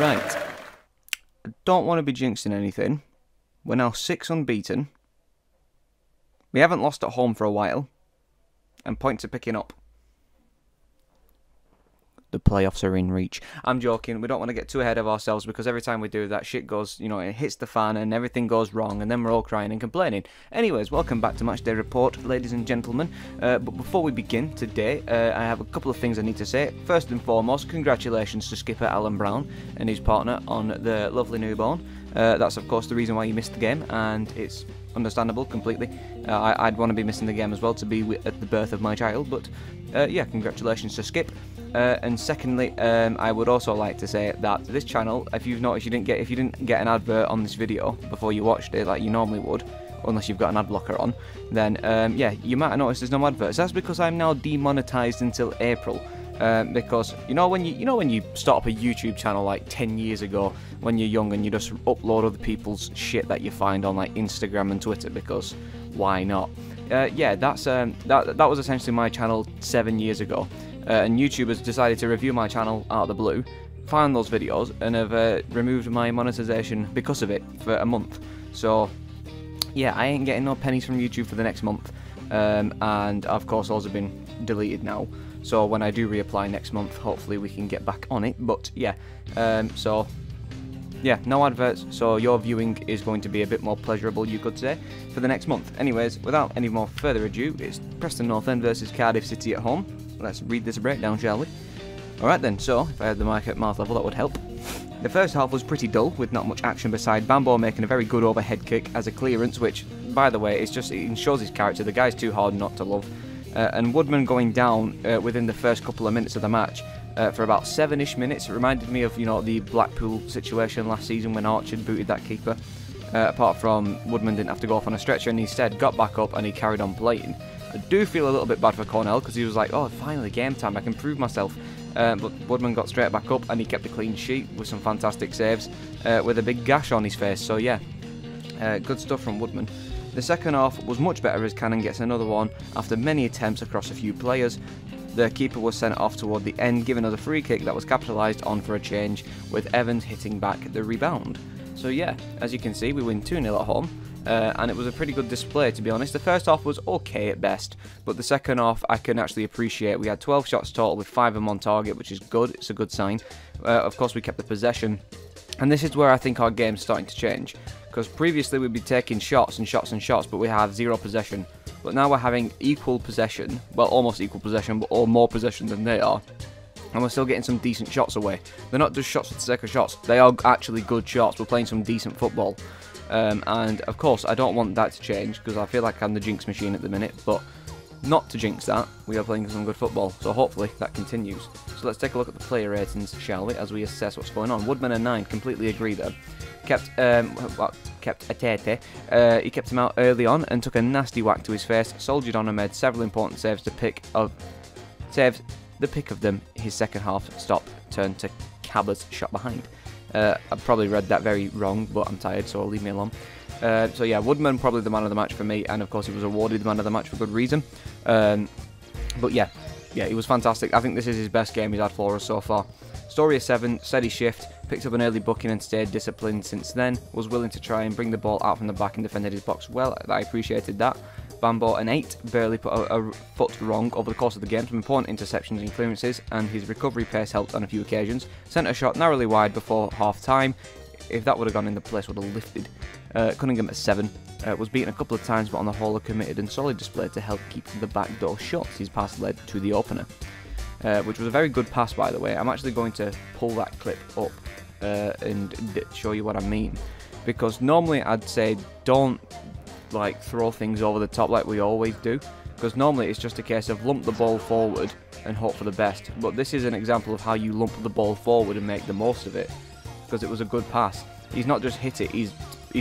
Right. I don't want to be jinxing anything. We're now 6 unbeaten. We haven't lost at home for a while. And points are picking up. The playoffs are in reach. I'm joking. We don't want to get too ahead of ourselves because every time we do that, shit goes, you know, it hits the fan and everything goes wrong and then we're all crying and complaining. Anyways, welcome back to Matchday Report, ladies and gentlemen. But before we begin today, I have a couple of things I need to say. First and foremost, congratulations to skipper Alan Brown and his partner on the lovely newborn. That's, of course, the reason why you missed the game, and it's understandable completely. I'd want to be missing the game as well to be at the birth of my child, but yeah, congratulations to Skip. And secondly, I would also like to say that this channel, if you've noticed, if you didn't get an advert on this video before you watched it, like you normally would, unless you've got an ad blocker on, then yeah, you might have noticed there's no adverts. That's because I'm now demonetized until April. Because when you start up a YouTube channel like 10 years ago when you're young and you just upload other people's shit that you find on like Instagram and Twitter, because why not? Yeah, that was essentially my channel 7 years ago. And YouTube has decided to review my channel out of the blue, found those videos, and have removed my monetization because of it for a month. So, yeah, I ain't getting no pennies from YouTube for the next month. And, of course, those have been deleted now. So, when I do reapply next month, hopefully we can get back on it. But, yeah, so, yeah, no adverts. So, your viewing is going to be a bit more pleasurable, you could say, for the next month. Anyways, without any more further ado, it's Preston North End versus Cardiff City at home. Let's read this breakdown, shall we? Alright then, so, if I had the mic at mouth level, that would help. The first half was pretty dull, with not much action beside Bambo making a very good overhead kick as a clearance, which, by the way, it shows his character. The guy's too hard not to love. And Woodman going down within the first couple of minutes of the match for about 7-ish minutes. It reminded me of, you know, the Blackpool situation last season when Orchard booted that keeper. Apart from Woodman didn't have to go off on a stretcher and instead got back up and he carried on playing. I do feel a little bit bad for Cornell because he was like, oh, finally game time, I can prove myself. But Woodman got straight back up and he kept a clean sheet with some fantastic saves with a big gash on his face. So yeah, good stuff from Woodman. The second half was much better as Cannon gets another one after many attempts across a few players. The keeper was sent off toward the end, giving us a free kick that was capitalised on for a change, with Evans hitting back the rebound. So yeah, as you can see, we win 2-0 at home. And it was a pretty good display, to be honest. The first half was okay at best, but the second half I can actually appreciate. We had 12 shots total with 5 of them on target, which is good. It's a good sign. Of course, we kept the possession, and this is where I think our game's starting to change, because previously we'd be taking shots and shots and shots, but we have 0 possession. But now we're having equal possession, well, almost equal possession, or more possession than they are, and we're still getting some decent shots away. They're not just shots for the sake of shots. They are actually good shots. We're playing some decent football. And of course I don't want that to change because I feel like I'm the jinx machine at the minute, but not to jinx that, we are playing some good football, so hopefully that continues. So let's take a look at the player ratings, shall we, as we assess what's going on. Woodman a 9, completely agree there. Kept Atete. He kept him out early on and took a nasty whack to his face, soldiered on and made several important saves the pick of them. His second half stop turned to Cabba's shot behind. I've probably read that very wrong, but I'm tired, so leave me alone. So yeah, Woodman probably the man of the match for me, and of course he was awarded the man of the match for good reason. But yeah, he was fantastic. I think this is his best game he's had for us so far. Story a 7, steady shift, picked up an early booking and stayed disciplined since then, was willing to try and bring the ball out from the back and defended his box well. I appreciated that. Bambo an 8, barely put a foot wrong over the course of the game, some important interceptions and clearances, and his recovery pace helped on a few occasions. Sent a shot narrowly wide before half time. If that would have gone in, the place would have lifted. Cunningham at 7, was beaten a couple of times, but on the whole a committed and solid display to help keep the back door shut. His pass led to the opener, which was a very good pass, by the way. I'm actually going to pull that clip up and show you what I mean, because normally I'd say don't like throw things over the top like we always do, because normally it's just a case of lump the ball forward and hope for the best, but this is an example of how you lump the ball forward and make the most of it, because it was a good pass. He's not just hit it, he's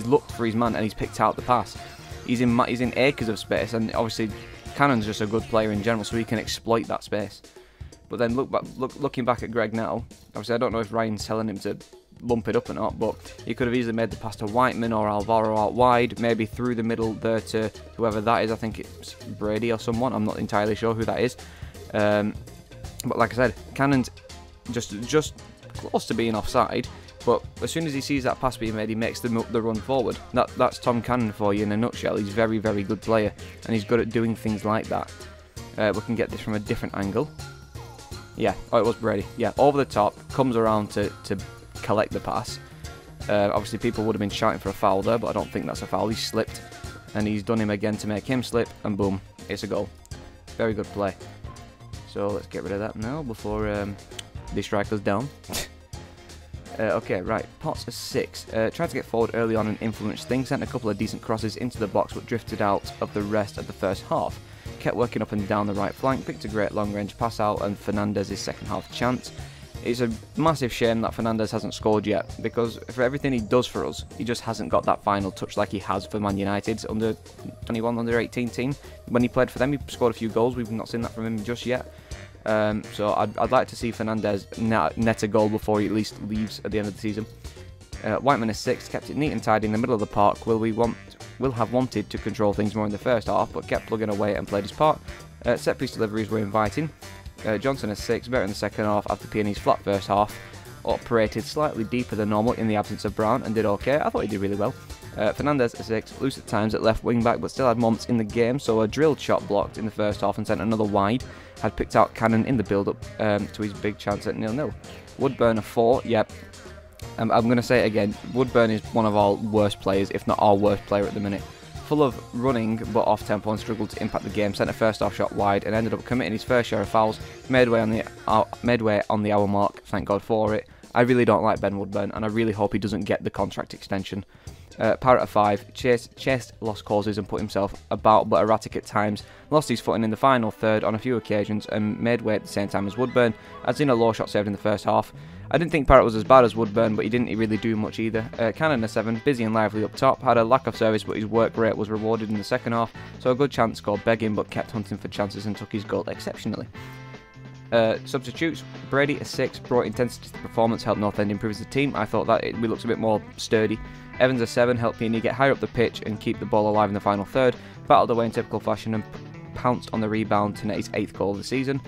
looked for his man and he's picked out the pass. He's in acres of space, and obviously Cannon's just a good player in general, so he can exploit that space. But then looking back at Greg now, obviously I don't know if Ryan's telling him to lump it up or not, but he could have easily made the pass to Whiteman or Alvaro out wide, maybe through the middle there to whoever that is. I think it's Brady or someone, I'm not entirely sure who that is. But like I said, Cannon's just close to being offside, But as soon as he sees that pass being made, he makes the run forward. That's Tom Cannon for you in a nutshell. He's a very, very good player, and he's good at doing things like that. We can get this from a different angle. Yeah, oh, it was Brady. Yeah, over the top, comes around to collect the pass. Obviously, people would have been shouting for a foul there, but I don't think that's a foul. He slipped, and he's done him again to make him slip, and boom, it's a goal. Very good play. So let's get rid of that now before they strike us down. Okay, right, Potts a 6. Tried to get forward early on and influence things, sent a couple of decent crosses into the box but drifted out of the rest of the first half. Kept working up and down the right flank, picked a great long range pass out and Fernandez's second half chance. It's a massive shame that Fernandez hasn't scored yet, because for everything he does for us, he just hasn't got that final touch like he has for Man United's under 21, under 18 team. When he played for them, he scored a few goals. We've not seen that from him just yet. So I'd like to see Fernandez net a goal before he at least leaves at the end of the season. Whiteman a 6, kept it neat and tidy in the middle of the park. Will have wanted to control things more in the first half, but kept plugging away and played his part. Set piece deliveries were inviting. Johnson a 6, better in the second half after Peony's flat first half. Operated slightly deeper than normal in the absence of Brown and did okay. I thought he did really well. Fernandez a 6, loose at times at left wing back but still had moments in the game, so a drilled shot blocked in the first half and sent another wide. Had picked out Cannon in the build-up to his big chance at 0-0. Woodburn a 4, yep. I'm going to say it again, Woodburn is one of our worst players, if not our worst player at the minute. Full of running but off tempo and struggled to impact the game, sent a first half shot wide and ended up committing his first share of fouls, midway on the hour mark, thank God for it. I really don't like Ben Woodburn and I really hope he doesn't get the contract extension. Parrott a 5, chased lost causes and put himself about but erratic at times, lost his footing in the final third on a few occasions and made way at the same time as Woodburn, as in a low shot saved in the first half. I didn't think Parrott was as bad as Woodburn, but he didn't really do much either. Cannon a 7, busy and lively up top, had a lack of service but his work rate was rewarded in the second half, so a good chance scored begging but kept hunting for chances and took his goal exceptionally. Substitutes, Brady a 6, brought intensity to the performance, helped North End improve as a team. I thought that we looked a bit more sturdy. Evans a 7, helped Peony get higher up the pitch and keep the ball alive in the final third, battled away in typical fashion and pounced on the rebound to net his 8th goal of the season.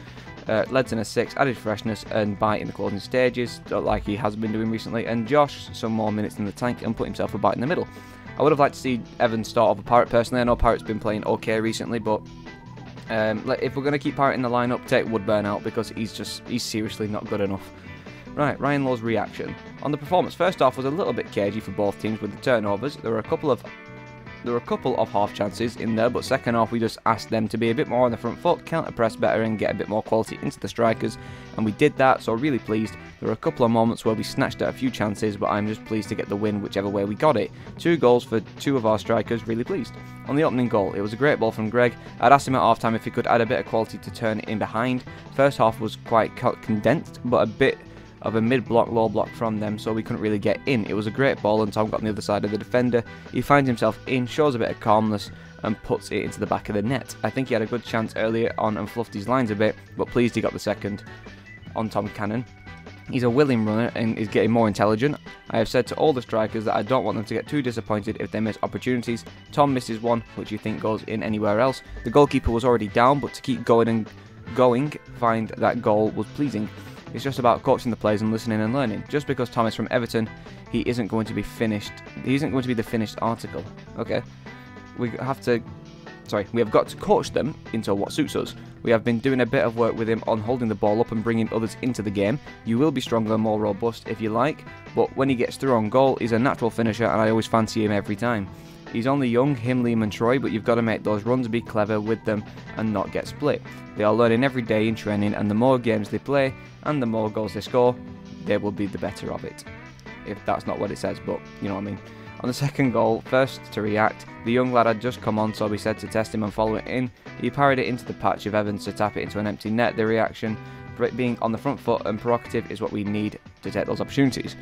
Ledson a 6, added freshness and bite in the closing stages, like he has been doing recently, and Josh some more minutes in the tank and put himself a bite in the middle. I would have liked to see Evans start off a Parrott personally. I know Parrott's been playing okay recently, but if we're going to keep Parrott in the lineup, take Woodburn out because he's seriously not good enough. Right, Ryan Law's reaction. On the performance, first half was a little bit cagey for both teams with the turnovers. There were a couple of half chances in there, but second half we just asked them to be a bit more on the front foot, counter press better and get a bit more quality into the strikers, and we did that, so really pleased. There were a couple of moments where we snatched at a few chances, but I'm just pleased to get the win whichever way we got it. 2 goals for 2 of our strikers, really pleased. On the opening goal, it was a great ball from Greg. I'd asked him at half time if he could add a bit of quality to turn it in behind. First half was quite condensed, but a bit of a mid-block, low block from them, so we couldn't really get in. It was a great ball and Tom got on the other side of the defender. He finds himself in, shows a bit of calmness and puts it into the back of the net. I think he had a good chance earlier on and fluffed his lines a bit, but pleased he got the second on Tom Cannon. He's a willing runner and is getting more intelligent. I have said to all the strikers that I don't want them to get too disappointed if they miss opportunities. Tom misses one, which you think goes in anywhere else. The goalkeeper was already down, but to keep going, find that goal was pleasing. It's just about coaching the players and listening and learning. Just because Tom is from Everton, he isn't going to be finished. He isn't going to be the finished article. Okay, we have got to coach them into what suits us. We have been doing a bit of work with him on holding the ball up and bringing others into the game. You will be stronger and more robust if you like, but when he gets through on goal, he's a natural finisher and I always fancy him every time. He's only young, him, Liam and Troy, but you've got to make those runs, be clever with them and not get split. They are learning every day in training, and the more games they play and the more goals they score, they will be the better of it. If that's not what it says, but you know what I mean. On the second goal, first to react, the young lad had just come on, so we said to test him and follow it in. He parried it into the patch of Evans to tap it into an empty net. The reaction, being on the front foot and provocative, is what we need to take those opportunities.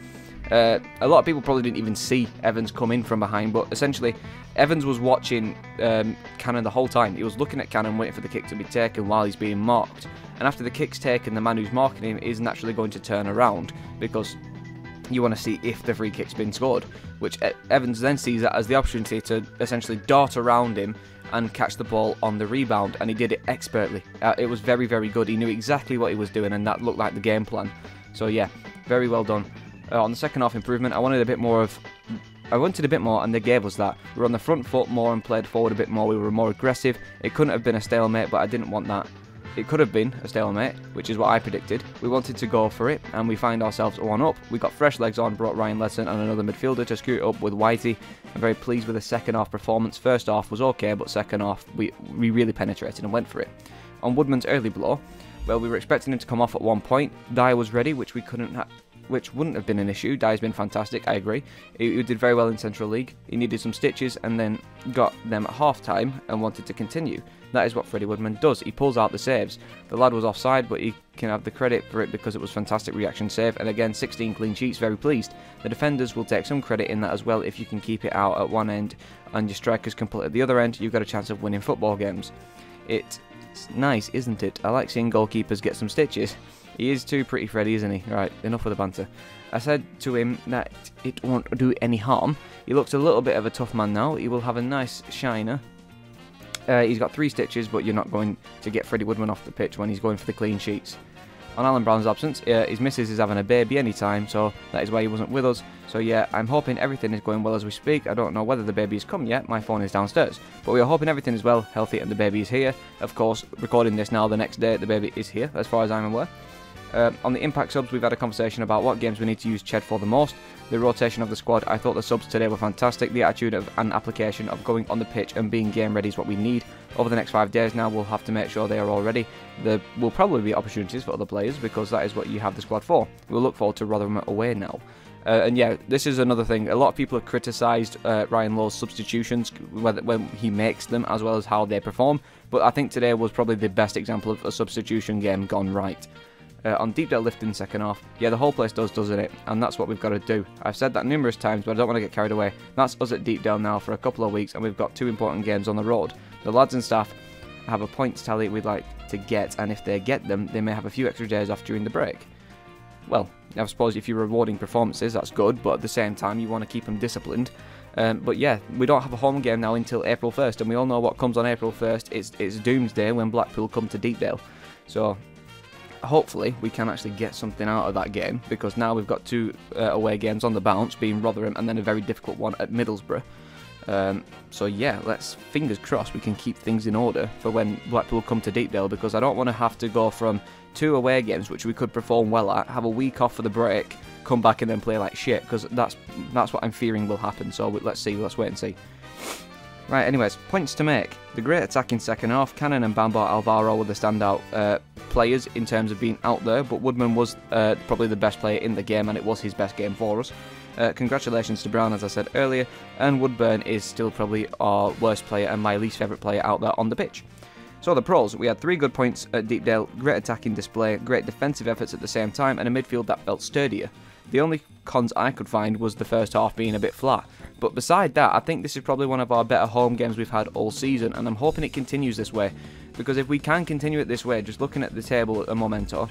A lot of people probably didn't even see Evans come in from behind, but essentially Evans was watching Cannon the whole time. He was looking at Cannon, waiting for the kick to be taken while he's being marked. And after the kick's taken, the man who's marking him is naturally going to turn around because you want to see if the free kick's been scored, which Evans then sees that as the opportunity to essentially dart around him and catch the ball on the rebound, and he did it expertly. It was very, very good. He knew exactly what he was doing, and that looked like the game plan. So yeah, very well done On the second half improvement, I wanted a bit more, and they gave us that. We were on the front foot more and played forward a bit more. We were more aggressive. It couldn't have been a stalemate, but I didn't want that. It could have been a stalemate, which is what I predicted. We wanted to go for it, and we find ourselves 1 up. We got fresh legs on, brought Ryan Lesson and another midfielder to scoot up with Whitey. I'm very pleased with the second half performance. First half was okay, but second half we really penetrated and went for it. On Woodman's early blow, well, we were expecting him to come off at one point. Dyer was ready, which wouldn't have been an issue. Dyer's been fantastic, I agree. He did very well in Central League. He needed some stitches and then got them at half-time and wanted to continue. That is what Freddie Woodman does. He pulls out the saves. The lad was offside, but he can have the credit for it because it was fantastic reaction save. And again, 16 clean sheets, very pleased. The defenders will take some credit in that as well. If you can keep it out at one end and your strikers can pull it at the other end, you've got a chance of winning football games. It's nice, isn't it? I like seeing goalkeepers get some stitches. He is too pretty, Freddy, isn't he? Right, enough of the banter. I said to him that it won't do any harm. He looks a little bit of a tough man now. He will have a nice shiner. He's got 3 stitches, but you're not going to get Freddie Woodman off the pitch when he's going for the clean sheets. On Alan Brown's absence, his missus is having a baby anytime, so that is why he wasn't with us. So yeah, I'm hoping everything is going well as we speak. I don't know whether the baby has come yet, my phone is downstairs. But we are hoping everything is well, healthy, and the baby is here. Of course, recording this now, the next day, the baby is here, as far as I'm aware. On the impact subs, we've had a conversation about what games we need to use Ched for the most. The rotation of the squad, I thought the subs today were fantastic. The attitude and application of going on the pitch and being game ready is what we need. Over the next 5 days now, we'll have to make sure they are all ready. There will probably be opportunities for other players because that is what you have the squad for. We'll look forward to Rotherham away now. And yeah, this is another thing. A lot of people have criticised Ryan Lowe's substitutions, when he makes them, as well as how they perform. But I think today was probably the best example of a substitution game gone right. On deep depth lifting second half, yeah, the whole place doesn't it? And that's what we've got to do. I've said that numerous times, but I don't want to get carried away. That's us at Deepdale now for a couple of weeks, and we've got 2 important games on the road. The lads and staff have a points tally we'd like to get, and if they get them, they may have a few extra days off during the break. Well, I suppose if you're rewarding performances, that's good, but at the same time, you want to keep them disciplined. But yeah, we don't have a home game now until April 1st, and we all know what comes on April 1st. It's doomsday when Blackpool come to Deepdale. So hopefully we can actually get something out of that game, because now we've got 2 away games on the bounce, being Rotherham and then a very difficult one at Middlesbrough. So yeah, let's fingers crossed we can keep things in order for when Blackpool come to Deepdale, because I don't want to have to go from 2 away games which we could perform well at, have a week off for the break, come back and then play like shit, because that's what I'm fearing will happen. So let's see, let's wait and see. Right, anyways, points to make. The great attacking second half. Cannon and Bambo Alvaro were the standout players in terms of being out there, but Woodman was probably the best player in the game, and it was his best game for us. Congratulations to Brown, as I said earlier, and Woodburn is still probably our worst player and my least favourite player out there on the pitch. So the pros, we had 3 good points at Deepdale, great attacking display, great defensive efforts at the same time, and a midfield that felt sturdier. The only cons I could find was the first half being a bit flat. But beside that, I think this is probably one of our better home games we've had all season, and I'm hoping it continues this way. Because if we can continue it this way, just looking at the table at a momento,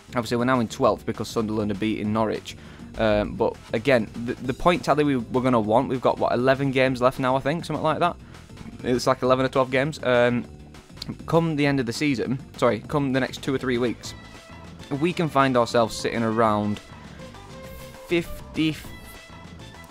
obviously we're now in 12th because Sunderland are beating Norwich. But again, the point tally we're going to want, we've got, what, 11 games left now, I think, something like that? It's like 11 or 12 games. Come the end of the season, sorry, come the next 2 or 3 weeks, if we can find ourselves sitting around 50,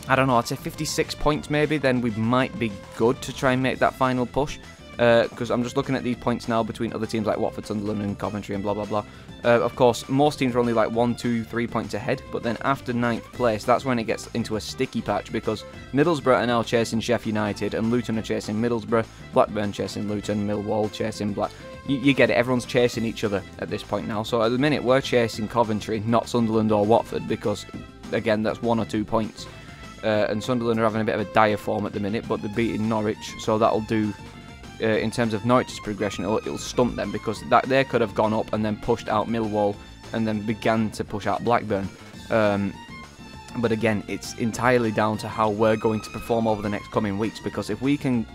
I don't know, I'd say 56 points maybe, then we might be good to try and make that final push. Because I'm just looking at these points now between other teams like Watford, Sunderland and Coventry and blah blah blah. Of course, most teams are only like 1, 2, 3 points ahead, but then after 9th place, that's when it gets into a sticky patch, because Middlesbrough are now chasing Sheffield United, and Luton are chasing Middlesbrough, Blackburn chasing Luton, Millwall chasing Black... You get it, everyone's chasing each other at this point now, so at the minute we're chasing Coventry, not Sunderland or Watford, because, again, that's 1 or 2 points. And Sunderland are having a bit of a dire form at the minute, but they're beating Norwich, so that'll do... in terms of Norwich's progression, it'll stump them, because they could have gone up and then pushed out Millwall and then began to push out Blackburn. But again, it's entirely down to how we're going to perform over the next coming weeks, because if we can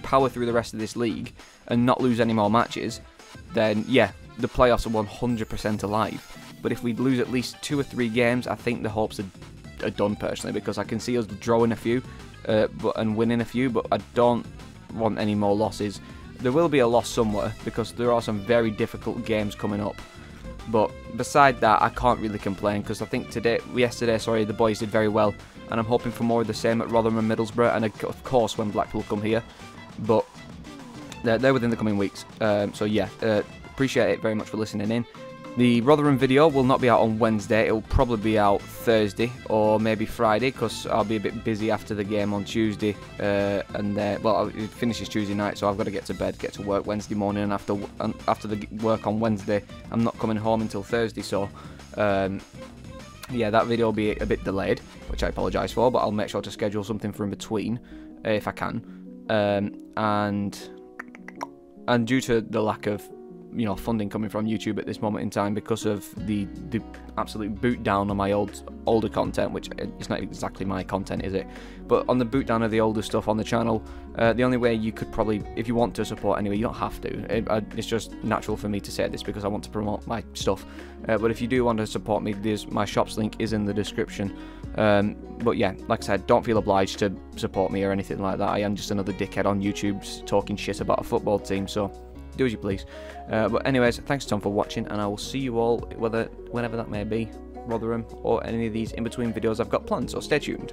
power through the rest of this league and not lose any more matches, then yeah, the playoffs are 100% alive. But if we lose at least 2 or 3 games, I think the hopes are done personally, because I can see us drawing a few and winning a few, but I don't want any more losses. There will be a loss somewhere, because there are some very difficult games coming up. But beside that, I can't really complain, because I think yesterday, the boys did very well, and I'm hoping for more of the same at Rotherham and Middlesbrough, and of course when Blackpool come here. But they're within the coming weeks. So yeah, appreciate it very much for listening in. The Rotherham video will not be out on Wednesday. It will probably be out Thursday or maybe Friday, because I'll be a bit busy after the game on Tuesday. Well, it finishes Tuesday night, so I've got to get to bed, get to work Wednesday morning, and after the work on Wednesday, I'm not coming home until Thursday. So yeah, that video will be a bit delayed, which I apologise for, but I'll make sure to schedule something for in between if I can. And due to the lack of funding coming from YouTube at this moment in time, because of the absolute boot down on my older content, which it's not exactly my content, is it? But on the boot down of the older stuff on the channel, the only way you could probably, if you want to support anyway, you don't have to. It's just natural for me to say this because I want to promote my stuff. But if you do want to support me, my shops link is in the description. But yeah, like I said, don't feel obliged to support me or anything like that. I am just another dickhead on YouTube talking shit about a football team, so do as you please. But anyways, thanks a ton for watching, and I will see you all whenever that may be, Rotherham or any of these in between videos I've got planned, so stay tuned.